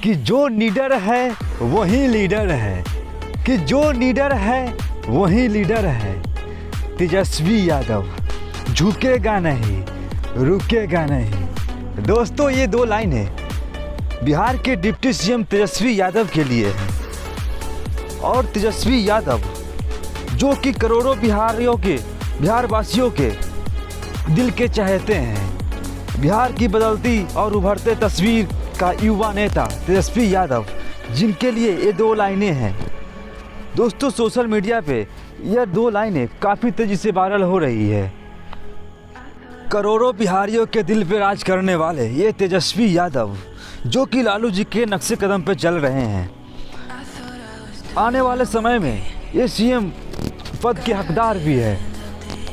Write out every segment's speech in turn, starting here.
कि जो निडर है वही लीडर है, कि जो निडर है वही लीडर है। तेजस्वी यादव झुकेगा नहीं, रुकेगा नहीं। दोस्तों, ये दो लाइनें बिहार के डिप्टी सीएम तेजस्वी यादव के लिए हैं। और तेजस्वी यादव जो कि करोड़ों बिहारवासियों के दिल के चाहते हैं, बिहार की बदलती और उभरते तस्वीर का युवा नेता तेजस्वी यादव, जिनके लिए ये दो लाइनें हैं। दोस्तों, सोशल मीडिया पे यह दो लाइनें काफ़ी तेज़ी से वायरल हो रही है। करोड़ों बिहारियों के दिल पे राज करने वाले ये तेजस्वी यादव, जो कि लालू जी के नक्शे कदम पे चल रहे हैं, आने वाले समय में ये सीएम पद के हकदार भी है।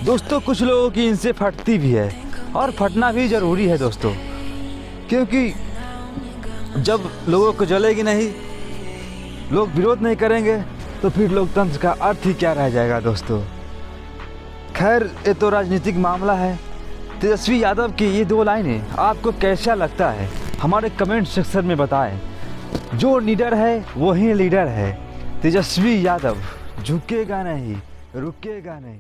दोस्तों, कुछ लोगों की इनसे फटती भी है और फटना भी ज़रूरी है दोस्तों, क्योंकि जब लोगों को जलेगी नहीं, लोग विरोध नहीं करेंगे, तो फिर लोकतंत्र का अर्थ ही क्या रह जाएगा दोस्तों। खैर, ये तो राजनीतिक मामला है। तेजस्वी यादव की ये दो लाइनें आपको कैसा लगता है, हमारे कमेंट सेक्शन में बताएं। जो निडर है वही लीडर है। तेजस्वी यादव झुकेगा नहीं, रुकेगा नहीं।